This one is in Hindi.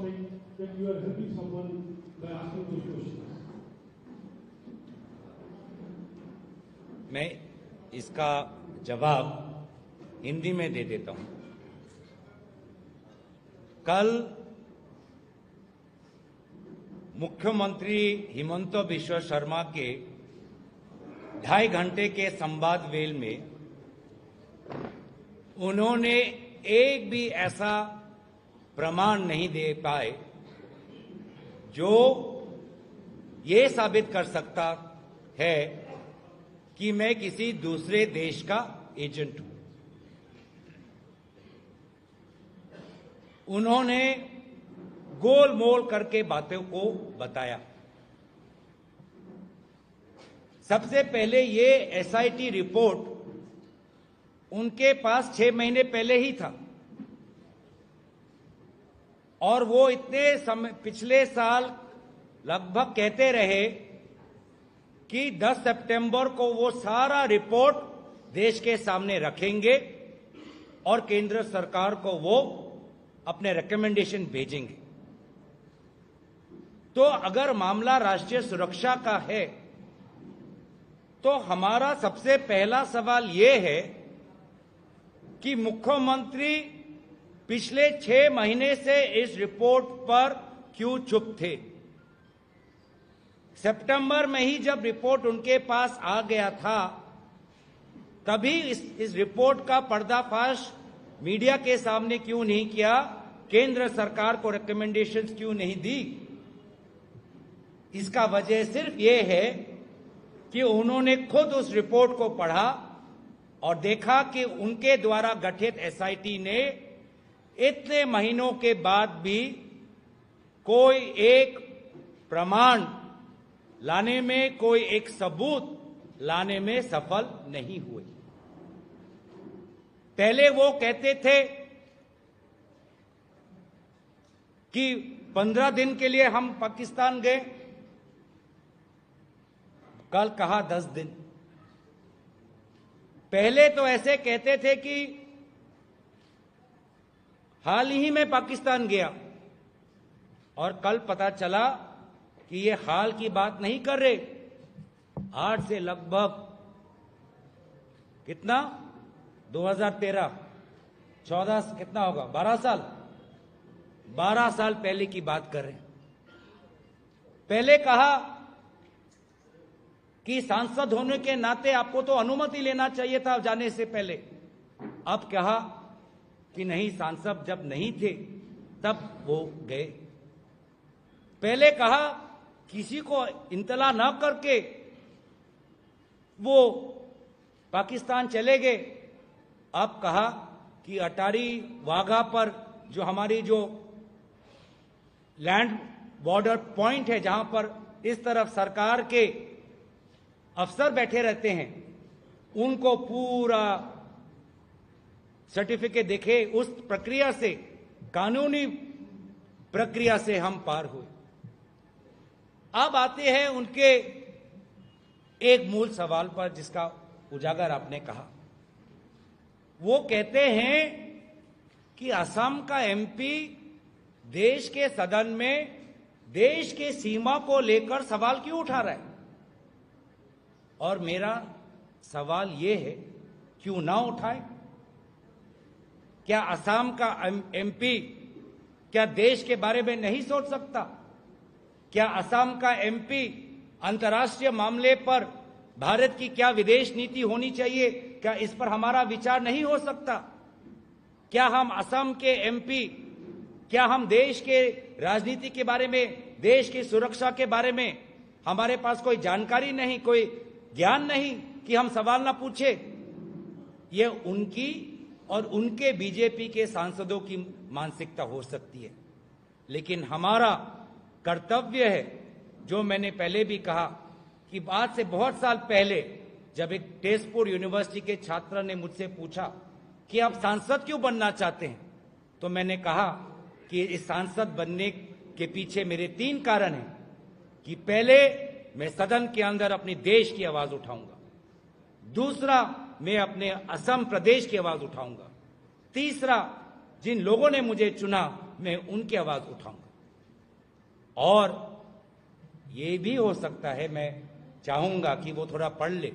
prospect that you are helping someone by asking those questions? मैं इसका जवाब हिंदी में दे देता हूं। कल मुख्यमंत्री हिमंत बिश्व शर्मा के 2.5 घंटे के संवाद वेल में उन्होंने एक भी ऐसा प्रमाण नहीं दे पाए जो ये साबित कर सकता है कि मैं किसी दूसरे देश का एजेंट हूं। उन्होंने गोलमोल करके बातों को बताया। सबसे पहले ये एसआईटी रिपोर्ट उनके पास 6 महीने पहले ही था और वो इतने समय पिछले साल लगभग कहते रहे कि 10 सितंबर को वो सारा रिपोर्ट देश के सामने रखेंगे और केंद्र सरकार को वो अपने रिकमेंडेशन भेजेंगे। तो अगर मामला राष्ट्रीय सुरक्षा का है तो हमारा सबसे पहला सवाल ये है कि मुख्यमंत्री पिछले 6 महीने से इस रिपोर्ट पर क्यों चुप थे। सितंबर में ही जब रिपोर्ट उनके पास आ गया था तभी इस रिपोर्ट का पर्दाफाश मीडिया के सामने क्यों नहीं किया, केंद्र सरकार को रिकमेंडेशंस क्यों नहीं दी। इसका वजह सिर्फ ये है कि उन्होंने खुद उस रिपोर्ट को पढ़ा और देखा कि उनके द्वारा गठित एसआईटी ने इतने महीनों के बाद भी कोई एक प्रमाण लाने में, कोई एक सबूत लाने में सफल नहीं हुए। पहले वो कहते थे कि 15 दिन के लिए हम पाकिस्तान गए, कल कहा 10 दिन। पहले तो ऐसे कहते थे कि हाल ही में पाकिस्तान गया और कल पता चला कि ये हाल की बात नहीं कर रहे। आज से लगभग कितना 2013 14 कितना होगा 12 साल पहले की बात कर रहे हैं। पहले कहा कि सांसद होने के नाते आपको तो अनुमति लेना चाहिए था जाने से पहले। अब कहा कि नहीं, सांसद जब नहीं थे तब वो गए। पहले कहा किसी को इंतला न करके वो पाकिस्तान चले गए। अब कहा कि अटारी वाघा पर जो हमारी जो लैंड बॉर्डर पॉइंट है, जहां पर इस तरफ सरकार के अफसर बैठे रहते हैं, उनको पूरा सर्टिफिकेट देखे। उस प्रक्रिया से, कानूनी प्रक्रिया से हम पार हुए। अब आते हैं उनके एक मूल सवाल पर जिसका उजागर आपने कहा। वो कहते हैं कि असम का एमपी देश के सदन में देश के सीमा को लेकर सवाल क्यों उठा रहा है। और मेरा सवाल ये है, क्यों ना उठाए। क्या असम का एमपी क्या देश के बारे में नहीं सोच सकता? क्या असम का एमपी अंतर्राष्ट्रीय मामले पर भारत की क्या विदेश नीति होनी चाहिए, क्या इस पर हमारा विचार नहीं हो सकता? क्या हम असम के एमपी, क्या हम देश के राजनीति के बारे में, देश की सुरक्षा के बारे में हमारे पास कोई जानकारी नहीं, कोई ज्ञान नहीं कि हम सवाल ना पूछे? ये उनकी और उनके बीजेपी के सांसदों की मानसिकता हो सकती है, लेकिन हमारा कर्तव्य है, जो मैंने पहले भी कहा कि आज से बहुत साल पहले जब एक तेजपुर यूनिवर्सिटी के छात्र ने मुझसे पूछा कि आप सांसद क्यों बनना चाहते हैं, तो मैंने कहा कि इस सांसद बनने के पीछे मेरे 3 कारण हैं कि पहले मैं सदन के अंदर अपने देश की आवाज उठाऊंगा, दूसरा मैं अपने असम प्रदेश की आवाज उठाऊंगा, तीसरा जिन लोगों ने मुझे चुना मैं उनकी आवाज उठाऊंगा। और ये भी हो सकता है, मैं चाहूंगा कि वो थोड़ा पढ़ ले